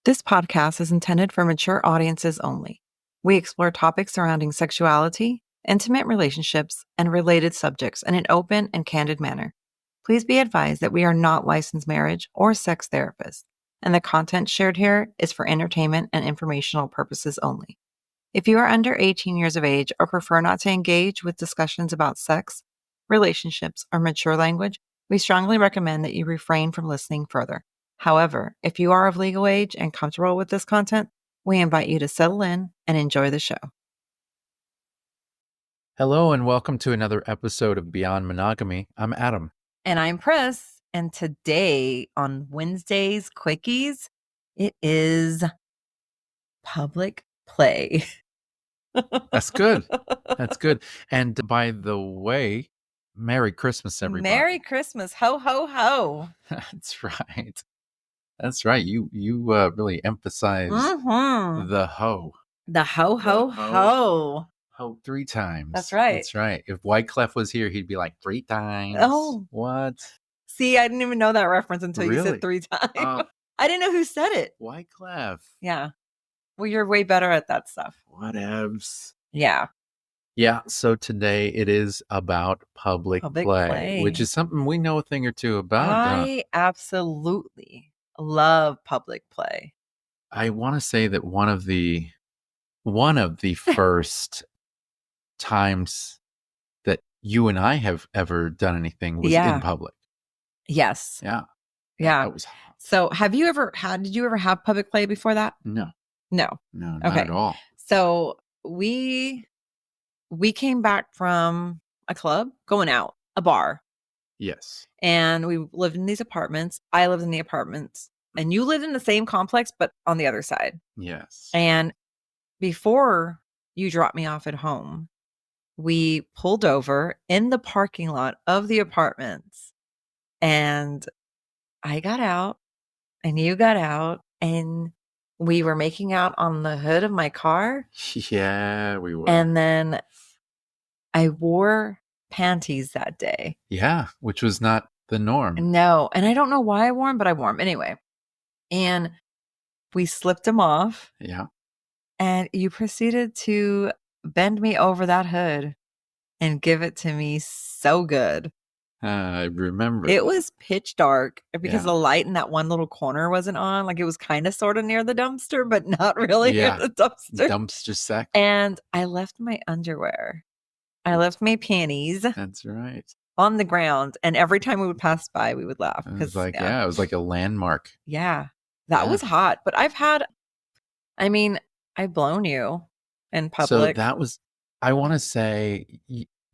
This podcast is intended for mature audiences only. We explore topics surrounding sexuality, intimate relationships, and related subjects in an open and candid manner. Please be advised that we are not licensed marriage or sex therapists, and the content shared here is for entertainment and informational purposes only. If you are under 18 years of age or prefer not to engage with discussions about sex, relationships, or mature language, we strongly recommend that you refrain from listening further. However, if you are of legal age and comfortable with this content, we invite you to settle in and enjoy the show. Hello and welcome to another episode of Beyond Monogamy. I'm Adam. And I'm Pris. And today on Wednesday's Quickies, it is public play. That's good. That's good. And by the way, Merry Christmas, everybody. Merry Christmas. Ho, ho, ho. That's right. That's right. You really emphasize the ho. The ho, ho, ho. Ho 3 times. That's right. That's right. If Wyclef was here, he'd be like 3 times. Oh. What? See, I didn't even know that reference until you Really? said 3 times. I didn't know who said it. Wyclef. Yeah. Well, you're way better at that stuff. Whatevs. Yeah. Yeah, so today it is about public play, which is something we know a thing or two about. I absolutely love public play. I want to say that one of the first times that you and I have ever done anything was in public. Yes. Yeah. Yeah. That was So did you ever have public play before that? No. No. No, not at all. So we came back from a club, going out, a bar. Yes. And we lived in these apartments. I lived in the apartments. And you lived in the same complex, but on the other side. Yes. And before you dropped me off at home, we pulled over in the parking lot of the apartments. And I got out and you got out and we were making out on the hood of my car. Yeah, we were. And then I wore panties that day. Yeah, which was not the norm. No. And I don't know why I wore them, but I wore them anyway. And we slipped them off. Yeah. And you proceeded to bend me over that hood and give it to me so good. I remember. It was pitch dark because the light in that one little corner wasn't on. Like it was kind of sort of near the dumpster, but not really near the dumpster. Dumpster sack. And I left my underwear. I left my panties. That's right. On the ground. And every time we would pass by, we would laugh. It was like, it was like a landmark. Yeah. That was hot. But I've blown you in public. So that was, I want to say,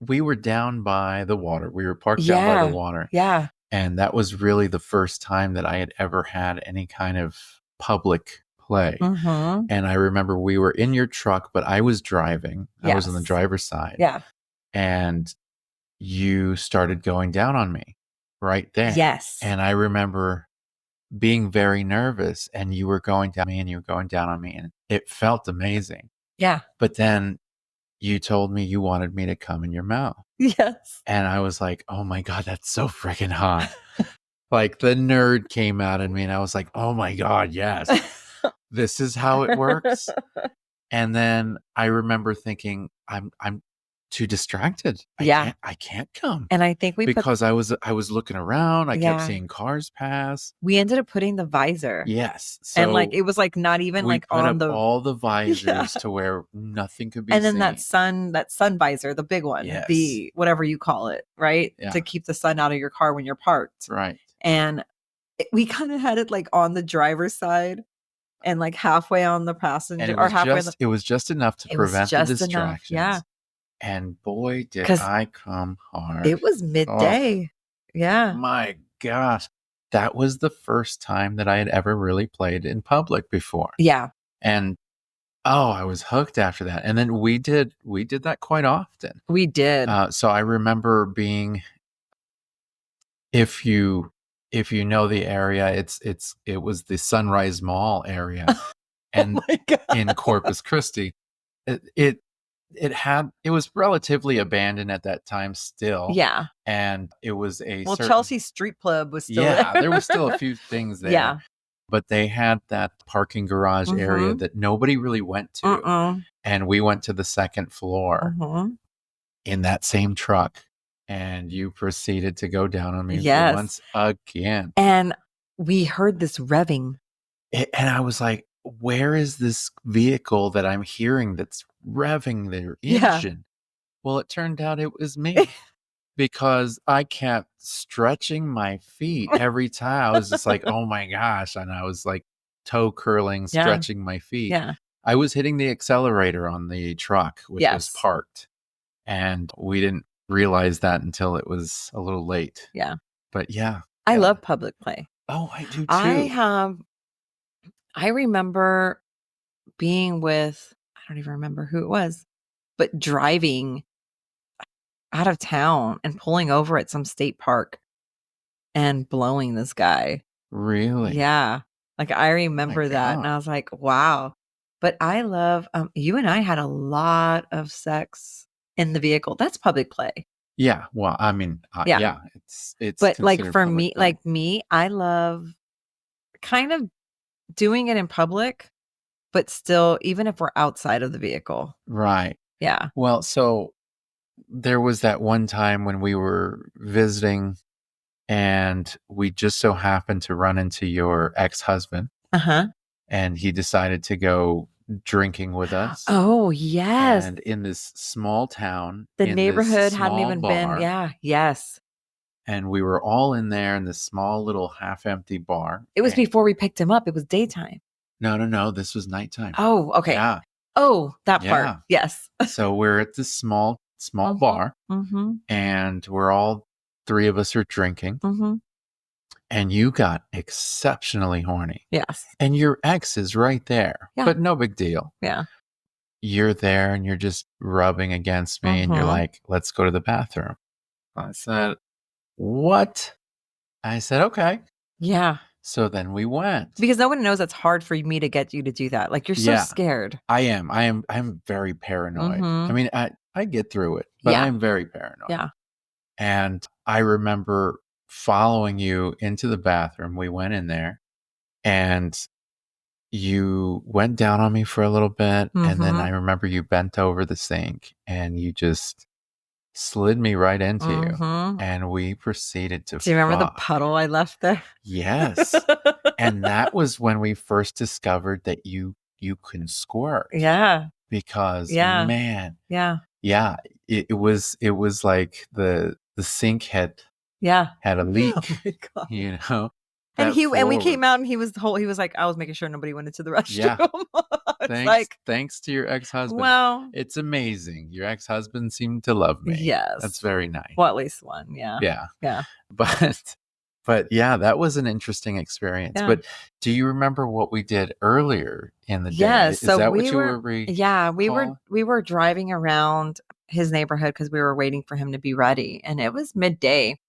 we were down by the water. We were parked down by the water. Yeah. And that was really the first time that I had ever had any kind of public play. Mm-hmm. And I remember we were in your truck, but I was driving. I was on the driver's side. Yeah. And you started going down on me right there. Yes. And I remember being very nervous, and you were going down on me and you were going down on me, and it felt amazing. Yeah. But then you told me you wanted me to come in your mouth. Yes. And I was like, oh my God, that's so freaking hot. Like the nerd came out in me and I was like, oh my God, yes, this is how it works. And then I remember thinking, I'm too distracted. I can't come. And I think because I was looking around. I kept seeing cars pass. We ended up putting the visor. Yes. So and like it was like not even like on all the visors to where nothing could be seen. And then that sun visor, the big one, the whatever you call it, right? Yeah. To keep the sun out of your car when you're parked. Right. And we kind of had it like on the driver's side and like halfway on the passenger, and or halfway. It was just enough to prevent the distractions. Yeah. And boy, did I come hard. It was midday. Yeah. My gosh. That was the first time that I had ever really played in public before. Yeah. And I was hooked after that. And then we did that quite often. We did. So I remember being, if you know the area, it was the Sunrise Mall area. And in Corpus Christi. It was relatively abandoned at that time still. Yeah. And it was Chelsea Street Club was still there. There were still a few things there. Yeah. but they had that parking garage area that nobody really went to. And we went to the second floor in that same truck. And you proceeded to go down on me Yes. once again. And we heard this revving. And I was like, where is this vehicle that I'm hearing that's revving their engine? Well, it turned out it was me because I kept stretching my feet every time. I was just like, oh my gosh. And I was like toe curling, stretching my feet. Yeah. I was hitting the accelerator on the truck, which was parked. And we didn't realize that until it was a little late. Yeah. But yeah. I love public play. Oh, I do too. I remember being with, I don't even remember who it was, but driving out of town and pulling over at some state park and blowing this guy. Really? Yeah. Like I remember that and I was like, wow. But I love, you and I had a lot of sex in the vehicle. That's public play. Yeah. Well, I mean, yeah, it's but like for considered me, public play. I love kind of doing it in public, but still, even if we're outside of the vehicle. Right. Yeah. Well, so there was that one time when we were visiting and we just so happened to run into your ex-husband. And he decided to go drinking with us. Oh, yes. And in this small town, the in neighborhood this hadn't small even bar, been. Yeah. Yes. And we were all in there in this small little half-empty bar. It was before we picked him up. It was daytime. No. This was nighttime. Oh, okay. Yeah. Oh, that part. Yes. So we're at this small bar, and we're all three of us are drinking. And you got exceptionally horny. Yes. And your ex is right there. Yeah. But no big deal. Yeah. You're there and you're just rubbing against me and you're like, let's go to the bathroom. I said, what? I said, okay. Yeah. So then we went. Because no one knows it's hard for me to get you to do that. Like you're so scared. I am. I'm very paranoid. I mean, I get through it, but I'm very paranoid. Yeah. And I remember following you into the bathroom. We went in there and you went down on me for a little bit. And then I remember you bent over the sink and you just slid me right into you. And we proceeded to Do you remember the puddle I left there? Yes. And that was when we first discovered that you can squirt. Yeah. Because man. Yeah. Yeah. It was like the sink had a leak. Oh my God. You know? And we came out and he was like, I was making sure nobody went into the restroom. Yeah. Thanks to your ex-husband. Well, it's amazing. Your ex-husband seemed to love me. Yes. That's very nice. Well, at least one. Yeah. Yeah. Yeah. But yeah, that was an interesting experience. Yeah. But do you remember what we did earlier in the day? Yes. Is that what you were Yeah, we were driving around his neighborhood because we were waiting for him to be ready. And it was midday.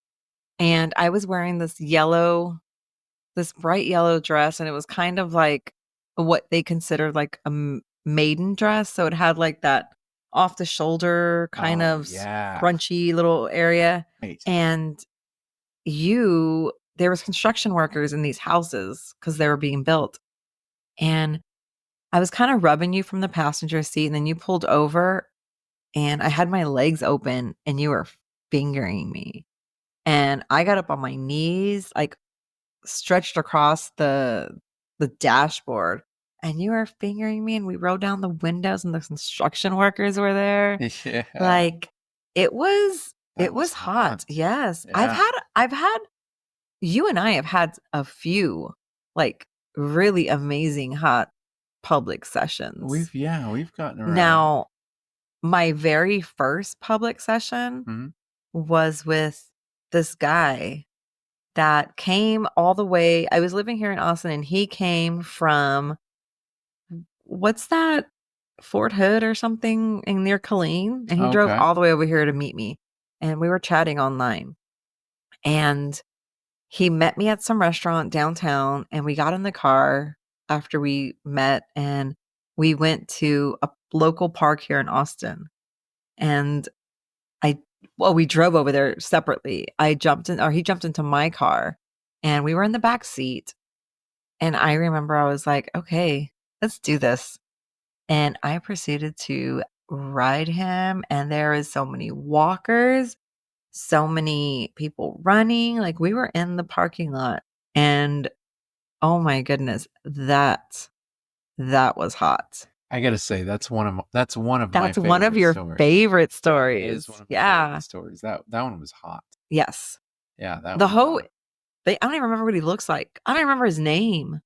And I was wearing this bright yellow dress, and it was kind of like what they considered like a maiden dress. So it had like that off the shoulder kind of crunchy little area. Right. And there was construction workers in these houses because they were being built. And I was kind of rubbing you from the passenger seat, and then you pulled over and I had my legs open and you were fingering me. And I got up on my knees, like stretched across the dashboard, and you were fingering me, and we rolled down the windows and the construction workers were there. Yeah. Like it was hot. Yes. Yeah. I've had you and I have had a few like really amazing hot public sessions. We've gotten around. Now, my very first public session was with this guy that came all the way. I was living here in Austin and he came from, what's that? Fort Hood or something near Killeen. And he drove all the way over here to meet me. And we were chatting online. And he met me at some restaurant downtown and we got in the car after we met and we went to a local park here in Austin. And we drove over there separately. He jumped into my car and we were in the back seat And I remember I was like, okay, let's do this. And I proceeded to ride him. And there is so many walkers, so many people running. Like we were in the parking lot. And oh my goodness, that was hot. I gotta say, that's one of my That's favorite one of your stories. favorite That stories. is one of my Yeah. favorite stories. That one was hot. Yes. Yeah, that The one was whole hot. I don't even remember what he looks like. I don't remember his name.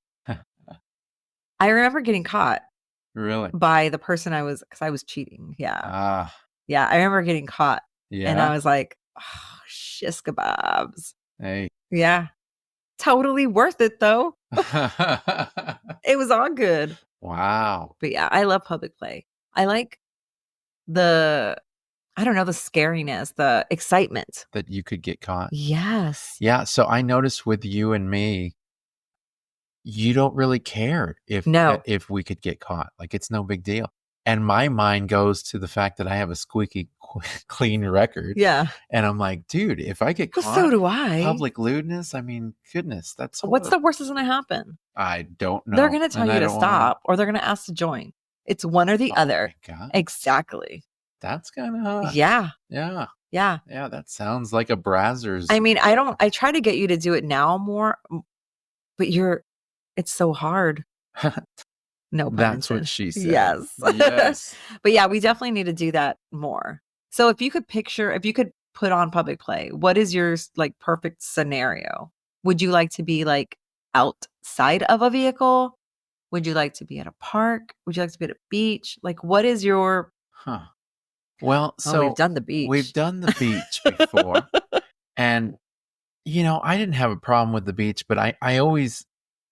I remember getting caught Really? by the person because I was cheating. Yeah. Ah, Yeah. I remember getting caught and I yeah. was like, oh, shish kebabs. Hey. Yeah. Totally worth it though. It was all good. Wow. But yeah, I love public play. I like the scariness, the excitement. That you could get caught. Yes. Yeah, so I noticed with you and me, you don't really care No. if we could get caught. Like, it's no big deal. And my mind goes to the fact that I have a squeaky clean record. Yeah. And I'm like, dude, if I get Well, caught, so do I. public lewdness, I mean, goodness, that's What's the worst that's going to happen? I don't know. They're going to tell and you I to don't wanna know. stop or they're going to ask to join. It's one or the Oh other. my God. Exactly. That's kind of hot. Yeah. Yeah. Yeah. Yeah, that sounds like a Brazzers. I mean, I try to get you to do it now more, but it's so hard. No pun That's what intended. she said. Yes. Yes. But yeah, we definitely need to do that more. So if you could put on public play, what is your like perfect scenario? Would you like to be like outside of a vehicle? Would you like to be at a park? Would you like to be at a beach? Like what is your Huh. Well, Oh, we've so done the beach. we've done the beach before. And, I didn't have a problem with the beach, but I always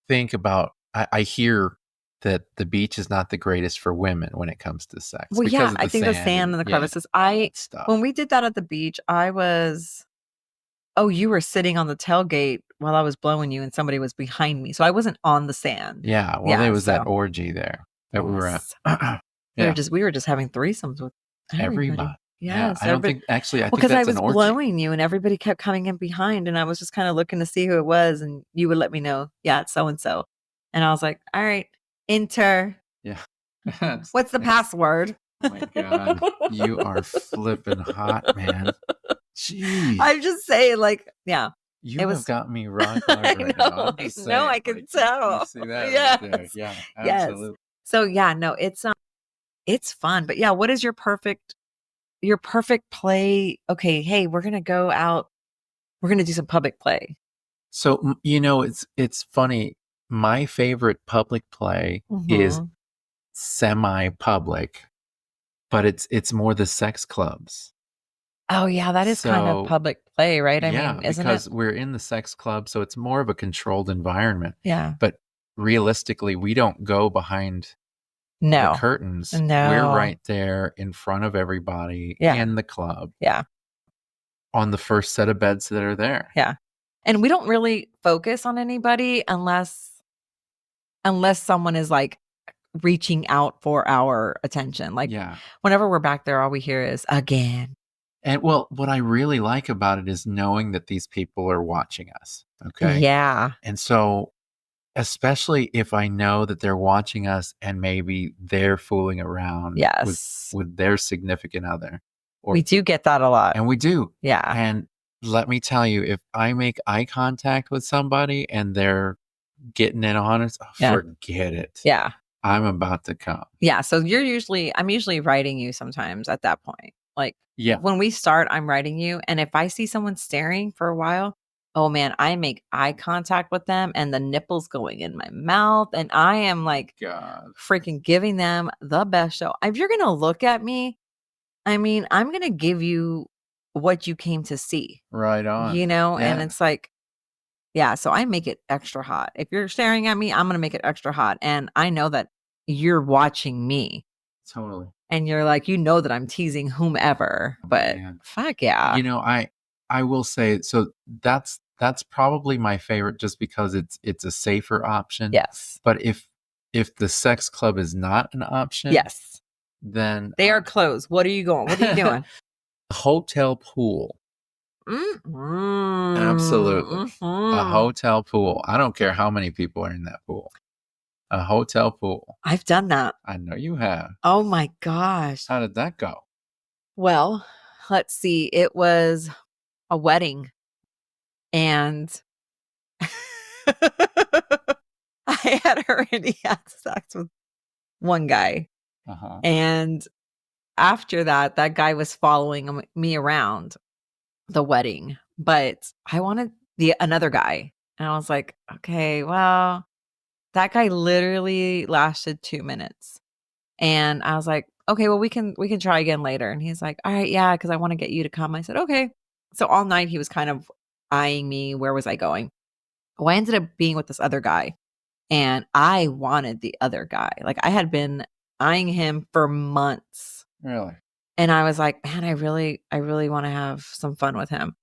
think about, I hear that the beach is not the greatest for women when it comes to sex. Well, because yeah, of I think the sand and the crevices. stuff. When we did that at the beach, you were sitting on the tailgate while I was blowing you and somebody was behind me. So I wasn't on the sand. Yeah, well, there was that orgy there that we were at. Yes. We were just having threesomes with everybody. Everybody. Yeah, Yes, I don't think, actually, I think because I that's was an orgy. blowing you and everybody kept coming in behind and I was just kind of looking to see who it was and you would let me know, yeah, it's so and so. And I was like, all right, enter. Yeah. What's the password? Oh my God. You are flipping hot, man. Jeez. I'm just saying, like, yeah. You have got me rock hard right now. I'm just saying, I can tell. You see that right there? Yeah, absolutely. Yes. So yeah, no, it's fun. But yeah, what is your perfect play? Okay, hey, we're gonna go out. We're gonna do some public play. So it's funny. My favorite public play is semi-public, but it's more the sex clubs. Oh yeah, that is kind of public play, right? I mean, isn't because it? we're in the sex club, so it's more of a controlled environment. Yeah. But realistically, we don't go behind No. the curtains. No. We're right there in front of everybody in the club. Yeah. On the first set of beds that are there. Yeah. And we don't really focus on anybody unless someone is like reaching out for our attention. Like whenever we're back there, all we hear is again. And well, what I really like about it is knowing that these people are watching us. Okay. Yeah. And so, especially if I know that they're watching us and maybe they're fooling around with their significant other. We do get that a lot. And we do. Yeah. And let me tell you, if I make eye contact with somebody and they're getting in on us, forget it. Yeah. I'm about to come. Yeah. So I'm usually writing you sometimes at that point. Like when we start, I'm writing you. And if I see someone staring for a while, oh man, I make eye contact with them and the nipples going in my mouth. And I am like freaking giving them the best show. If you're going to look at me, I mean, I'm going to give you what you came to see. Right on. And it's like, so I make it extra hot. If you're staring at me, I'm going to make it extra hot. And I know that you're watching me. Totally. And you're like, that I'm teasing whomever, but fuck yeah. I will say, so that's probably my favorite just because it's a safer option. Yes. But if the sex club is not an option, then they are closed. What are you doing? Hotel pool. Absolutely. A Mhm. hotel pool. I don't care how many people are in that pool. A hotel pool. I've done that. I know you have. Oh my gosh. How did that go? Well, let's see. It was a wedding and I had already had sex with one guy. Uh-huh. And after that, that guy was following me around the wedding, but I wanted another guy. And I was like, okay, well, that guy literally lasted 2 minutes. And I was like, okay, well, we can try again later. And he's like, all right, yeah, because I want to get you to come. I said, okay. So all night he was kind of eyeing me. Where was I going? Well, I ended up being with this other guy. And I wanted the other guy. Like I had been eyeing him for months. Really? And I was like, man, I really want to have some fun with him.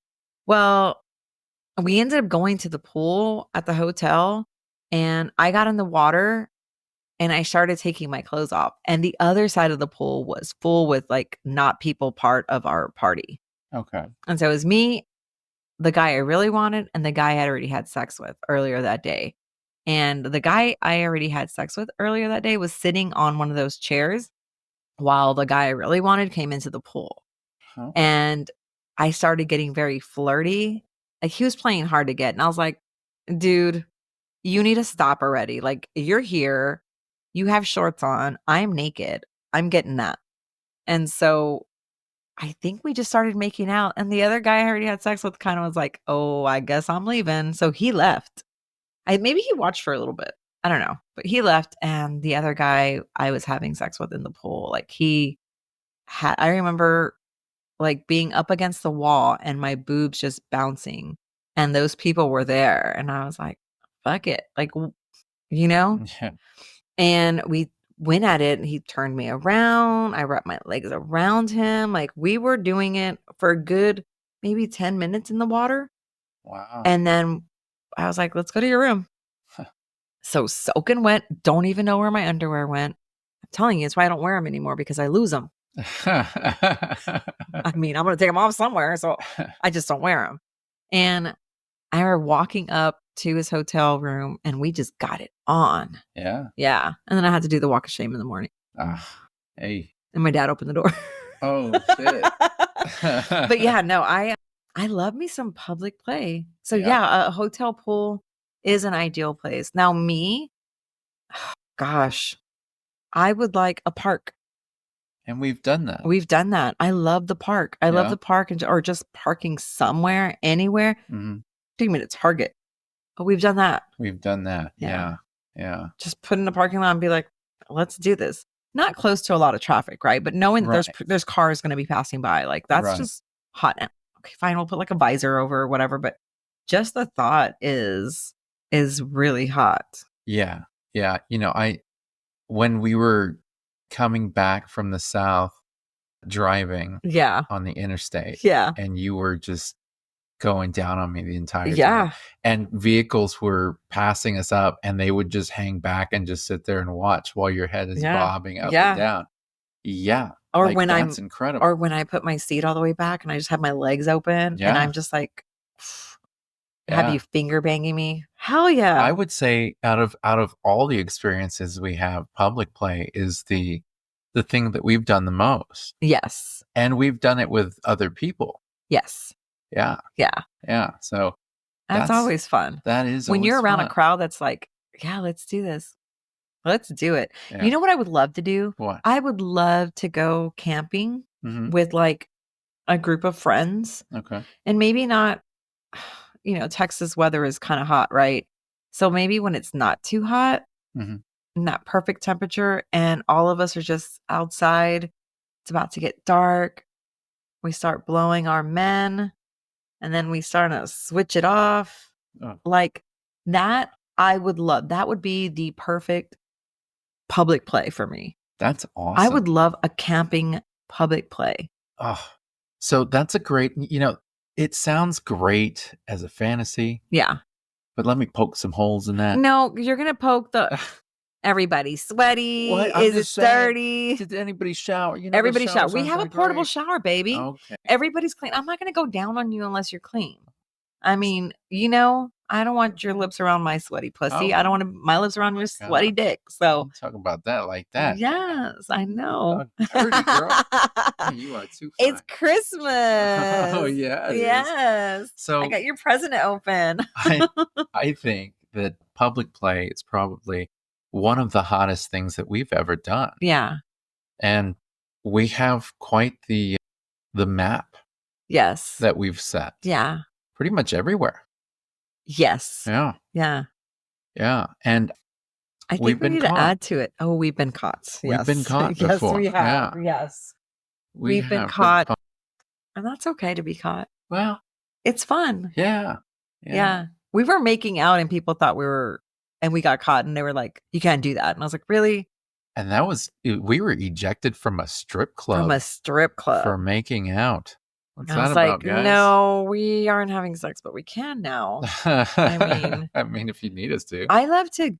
Well, we ended up going to the pool at the hotel and I got in the water and I started taking my clothes off. And the other side of the pool was full with like not people part of our party. Okay. And so it was me, the guy I really wanted, and the guy I had already had sex with earlier that day. And the guy I already had sex with earlier that day was sitting on one of those chairs while the guy I really wanted came into the pool. Oh. And I started getting very flirty. Like he was playing hard to get. And I was like, dude, you need to stop already. Like you're here. You have shorts on. I'm naked. I'm getting that. And so I think we just started making out. And the other guy I already had sex with kind of was like, oh, I guess I'm leaving. So he left. Maybe he watched for a little bit. I don't know. But he left. And the other guy I was having sex with in the pool, like I remember like being up against the wall and my boobs just bouncing and those people were there and I was like, fuck it. Like, you know? Yeah. And we went at it and he turned me around. I wrapped my legs around him. Like we were doing it for a good maybe 10 minutes in the water. Wow. And then I was like, let's go to your room. So soaking wet, don't even know where my underwear went. I'm telling you, it's why I don't wear them anymore because I lose them. I mean, I'm going to take them off somewhere. So I just don't wear them. And I remember walking up to his hotel room and we just got it on. Yeah. Yeah. And then I had to do the walk of shame in the morning. Hey. And my dad opened the door. Oh, shit. But yeah, no, I love me some public play. So Yeah. yeah, a hotel pool is an ideal place. Now me, gosh, I would like a park. And we've done that. We've done that. I love the park. I love Yeah. the park or just parking somewhere, anywhere. Mm-hmm. Take me to Target. But we've done that. We've done that. Yeah. Yeah. Yeah. Just put in the parking lot and be like, let's do this. Not close to a lot of traffic, right? But knowing that there's cars going to be passing by, like that's Right. just hot. Now. Okay, fine. We'll put like a visor over or whatever. But just the thought is really hot. Yeah. Yeah. When we were coming back from the South driving Yeah. on the interstate Yeah. and you were just going down on me the entire time. Yeah. And vehicles were passing us up and they would just hang back and just sit there and watch while your head is Yeah. bobbing up Yeah. and down. Yeah. Or like, when that's incredible. or when I put my seat all the way back and I just have my legs open and Yeah. I'm just like, Yeah. have you finger banging me? Hell yeah. I would say out of all the experiences we have, public play is the thing that we've done the most. Yes. And we've done it with other people. Yes. Yeah. Yeah. Yeah. So That's always fun. that is When you're always around fun. a crowd that's like, yeah, let's do this. Let's do it. Yeah. You know what I would love to do? What? I would love to go camping Mhm. with like a group of friends Okay. and maybe not, Texas weather is kind of hot, right? So maybe when it's not too hot, Mhm. not perfect temperature, and all of us are just outside. It's about to get dark. We start blowing our men, and then we start to switch it off. Oh. Like that, I would love. That would be the perfect public play for me. That's awesome. I would love a camping public play. Oh, so that's a great, it sounds great as a fantasy, Yeah. but let me poke some holes in that. No, you're gonna poke the. Everybody's sweaty. What? I'm Is it just saying, dirty? did anybody shower? You know, Everybody the shower. showers We aren't have a that portable great. shower, baby. Okay. Everybody's clean. I'm not going to go down on you unless you're clean. I mean, you know, I don't want your lips around my sweaty pussy. I don't want my lips around your sweaty dick. So talk about that like that. yes, I know. Dirty girl. Man, you are too fine. It's Christmas. Oh yeah, it is. Yes. So I got your present open. I think that public play is probably one of the hottest things that we've ever done. Yeah. And we have quite the map Yes. that we've set. Yeah. Pretty much everywhere. Yes. Yeah. Yeah. Yeah. And I we've think we been need to caught. add to it. Oh, we've been caught. We've Yes. been caught Yes, before. we have. Yeah. Yes. We We've been have caught. caught. And that's okay to be caught. Well, It's fun. yeah. Yeah. We were making out and people thought and we got caught and they were like, you can't do that. And I was like, really? And we were ejected from a strip club. From a strip club. For making out. What's and that I was about, like, guys? no, we aren't having sex, but we can now. I mean, if you need us to. I love to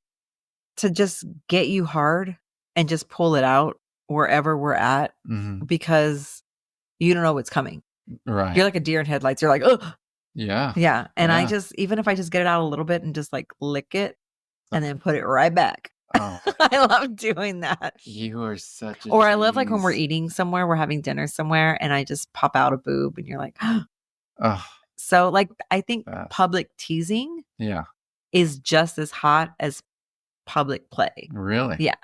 just get you hard and just pull it out wherever we're at because you don't know what's coming. Right. You're like a deer in headlights. You're like, oh, yeah. Yeah. And even if I just get it out a little bit and just like lick it and then put it right back. Oh. I love doing that. You are such a Or I love like when we're eating somewhere, we're having dinner somewhere and I just pop out a boob and you're like, oh. So like, I think public teasing is just as hot as public play. Really? Yeah.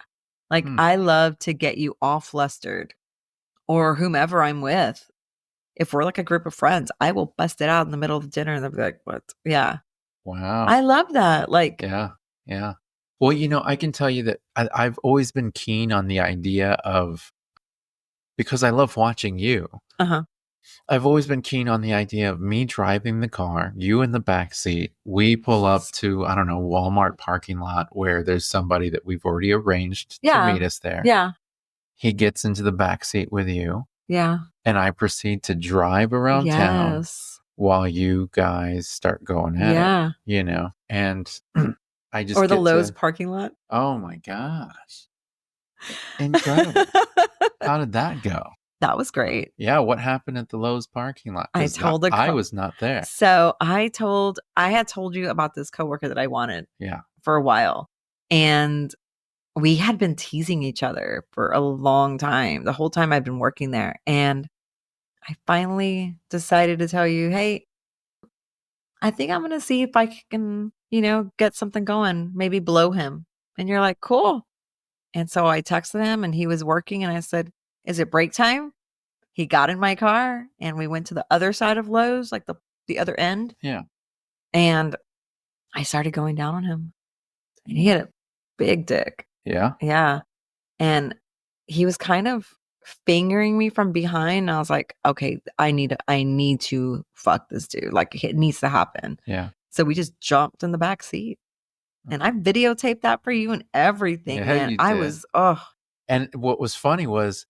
Like I love to get you all flustered or whomever I'm with. If we're like a group of friends, I will bust it out in the middle of dinner and they'll be like, what? Yeah. Wow. I love that. Like, yeah. Yeah. Well, you know, I can tell you that I've always been keen on the idea of, because I love watching you. I've always been keen on the idea of me driving the car, you in the back seat. We pull up to, I don't know, Walmart parking lot where there's somebody that we've already arranged to meet us there. Yeah. He gets into the back seat with you. Yeah. And I proceed to drive around town while you guys start going at it. You know, and I just or the Lowe's parking lot. Oh my gosh. Incredible. How did that go? That was great. Yeah, what happened at the Lowe's parking lot? I told I was not there. So I had told you about this coworker that I wanted for a while. And we had been teasing each other for a long time, the whole time I've been working there. And I finally decided to tell you, hey, I think I'm going to see if I can, get something going, maybe blow him. And you're like, cool. And so I texted him and he was working and I said, is it break time? He got in my car and we went to the other side of Lowe's, like the other end. Yeah. And I started going down on him and he had a big dick. Yeah. Yeah. And he was kind of fingering me from behind. And I was like, okay, I need to fuck this dude. Like it needs to happen. Yeah. So we just jumped in the back seat. And I videotaped that for you and everything. Yeah, man. you I did. was, And what was funny was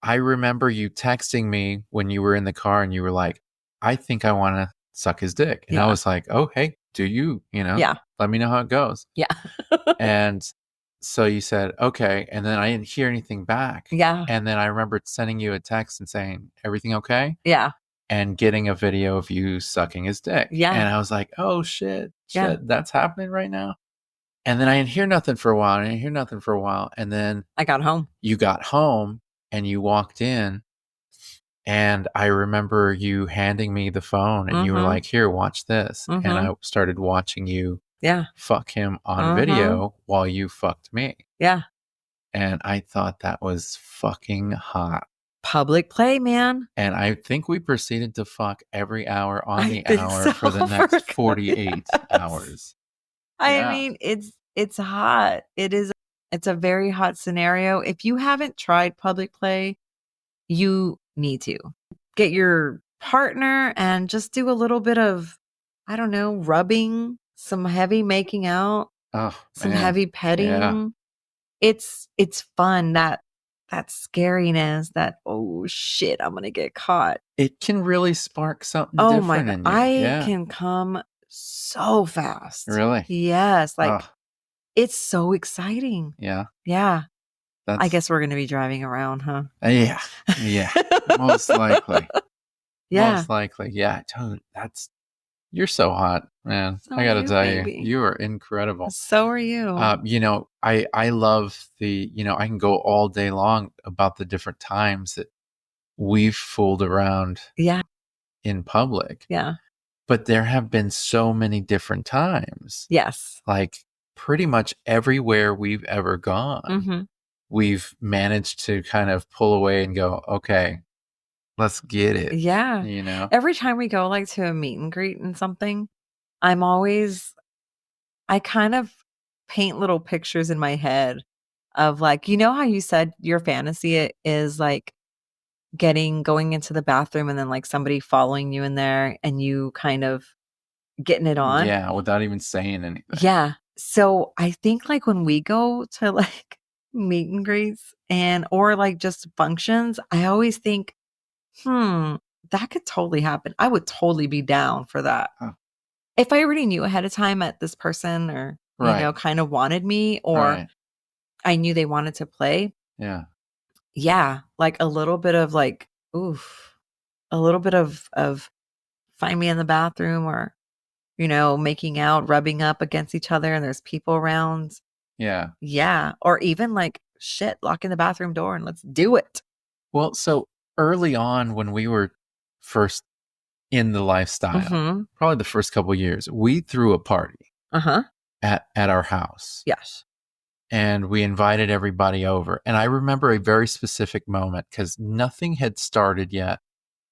I remember you texting me when you were in the car and you were like, I think I want to suck his dick. And I was like, oh, hey, do you, Yeah. let me know how it goes. Yeah. And so you said, okay. And then I didn't hear anything back. Yeah. And then I remember sending you a text and saying, everything okay? Yeah. And getting a video of you sucking his dick. Yeah. And I was like, oh, shit, Yeah. that's happening right now. And then I didn't hear nothing for a while. And then I got home. You got home and you walked in. And I remember you handing me the phone and you were like, here, watch this. And I started watching you fuck him on video while you fucked me. Yeah. And I thought that was fucking hot. Public play, man. And I think we proceeded to fuck every hour on the hour for the next 48 hours. I mean, it's hot. It's a very hot scenario. If you haven't tried public play, you need to get your partner and just do a little bit of, I don't know, rubbing, some heavy making out, some heavy petting. Yeah. It's fun. That scariness, that, oh shit, I'm going to get caught. It can really spark something Oh different my in God. you. I can come so fast. Really? Yes. Like It's so exciting. Yeah. Yeah. I That's guess we're going to be driving around, huh? yeah. Yeah. Most likely. Yeah. Most likely. Yeah. Totally. You're so hot, man. So I are gotta you, tell baby. you are incredible. So are you. You know, I love I can go all day long about the different times that we've fooled around Yeah. in public. Yeah. But there have been so many different times. Yes. Like pretty much everywhere we've ever gone, Mm-hmm. we've managed to kind of pull away and go, okay, let's get it. Yeah. You know? Every time we go like to a meet and greet and something, I kind of paint little pictures in my head of like, you know how you said your fantasy is like going into the bathroom and then like somebody following you in there and you kind of getting it on? Yeah, without even saying anything. Yeah. So I think like when we go to like meet and greets or like just functions, I always think, that could totally happen. I would totally be down for that. Huh. If I already knew ahead of time that this person or, Right. kind of wanted me or Right. I knew they wanted to play. Yeah. Yeah. Like a little bit of like, oof, a little bit of find me in the bathroom or, making out, rubbing up against each other and there's people around. Yeah. Yeah. Or even like, shit, lock in the bathroom door and let's do it. Well, so early on when we were first in the lifestyle, Mm-hmm. probably the first couple years, we threw a party Uh-huh. at our house. Yes. And we invited everybody over. And I remember a very specific moment because nothing had started yet.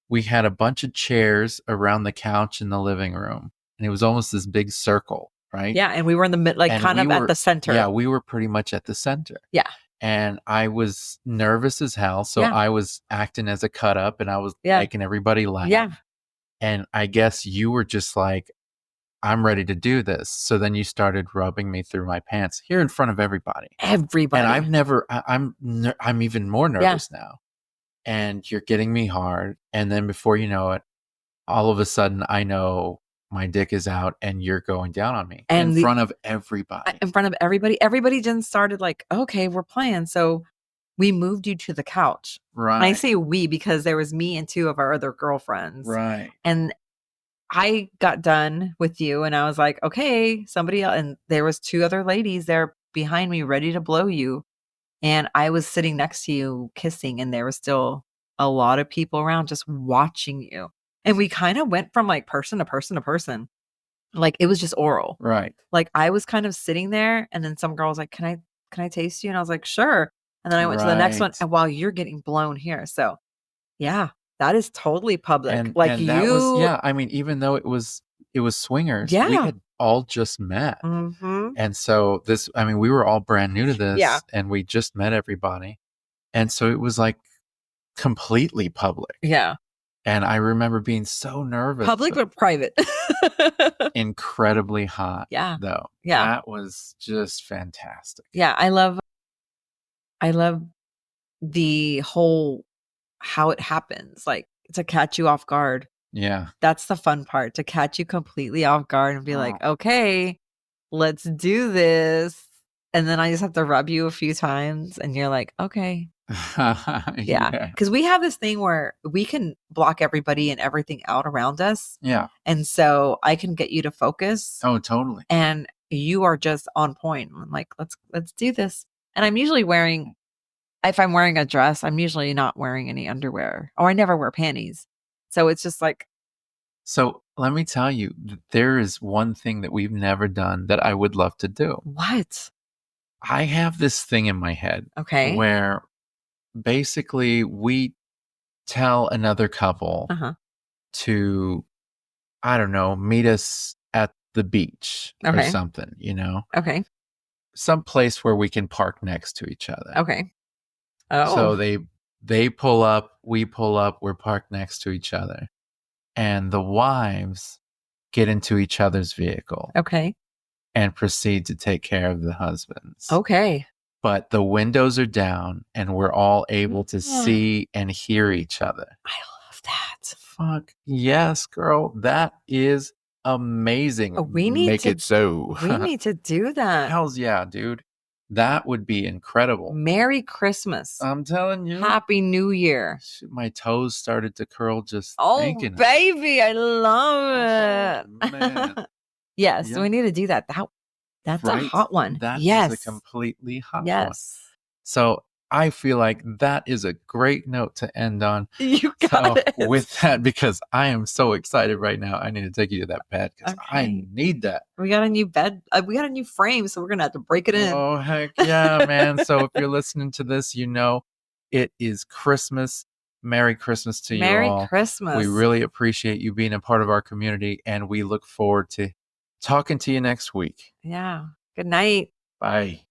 We had a bunch of chairs around the couch in the living room, and it was almost this big circle, right? Yeah. And we were in the mid, like And kind we of at were, the center. yeah, we were pretty much at the center. Yeah. And I was nervous as hell. So Yeah. I was acting as a cut up and I was Yeah. making everybody laugh. Yeah. And I guess you were just like, I'm ready to do this. So then you started rubbing me through my pants here in front of everybody. Everybody. And I've never, I'm even more Yeah. nervous now. And you're getting me hard. And then before you know it, all of a sudden I know my dick is out and you're going down on me And in front of everybody. in front of everybody. Everybody then started like, okay, we're playing. So we moved you to the couch. And I Right. say we because there was me and two of our other girlfriends. Right. And I got done with you and I was like, okay, somebody else. And there was two other ladies there behind me ready to blow you. And I was sitting next to you kissing and there was still a lot of people around just watching you. And we kind of went from like person to person to person. Like it was just oral. Right. Like I was kind of sitting there and then some girl was like, can I taste you? And I was like, sure. And then I went to the next one Right. and while you're getting blown here. So yeah, that is totally public. Like And that was, you, yeah, I mean, even though it was swingers, we yeah. had all just met. Mm-hmm. And so this, I mean, we were all brand new to this Yeah. and we just met everybody. And so it was like completely public. Yeah. And I remember being so nervous. Public but private. Incredibly hot. Yeah. Though. Yeah. That was just fantastic. Yeah. I love the whole how it happens, like to catch you off guard. Yeah. That's the fun part, to catch you completely off guard and be like, Oh. okay, let's do this. And then I just have to rub you a few times and you're like, okay. Yeah. Because we have this thing where we can block everybody and everything out around us. Yeah. And so I can get you to focus. Oh, totally. And you are just on point. I'm like, let's do this. And I'm usually if I'm wearing a dress, I'm usually not wearing any underwear or I never wear panties. So it's just like. So let me tell you, there is one thing that we've never done that I would love to do. What? I have this thing in my head. Okay. Where basically we tell another couple to, I don't know, meet us at the beach or something, Okay. some place where we can park next to each other. Okay. Oh. So they pull up, we pull up, we're parked next to each other. And the wives get into each other's vehicle. Okay. And proceed to take care of the husbands. Okay. But the windows are down and we're all able to see and hear each other. I love that. Fuck yes, girl. That is amazing. We need Make to it so. we need to do that. Hells yeah, dude. That would be incredible. Merry Christmas. I'm telling you. Happy New Year. Shit, my toes started to curl just thinking. Baby, I love Oh, man. Yes, Yeah. we need to do that. That's a hot one. That is Yes. a completely hot one. Yes. So I feel like that is a great note to end on. You got it. With that, because I am so excited right now, I need to take you to that bed because I need that. We got a new bed. We got a new frame, so we're going to have to break it in. Oh, heck yeah, man. So if you're listening to this, you know it is Christmas. Merry Christmas to you all. Merry Christmas. We really appreciate you being a part of our community, and we look forward to talking to you next week. Yeah. Good night. Bye.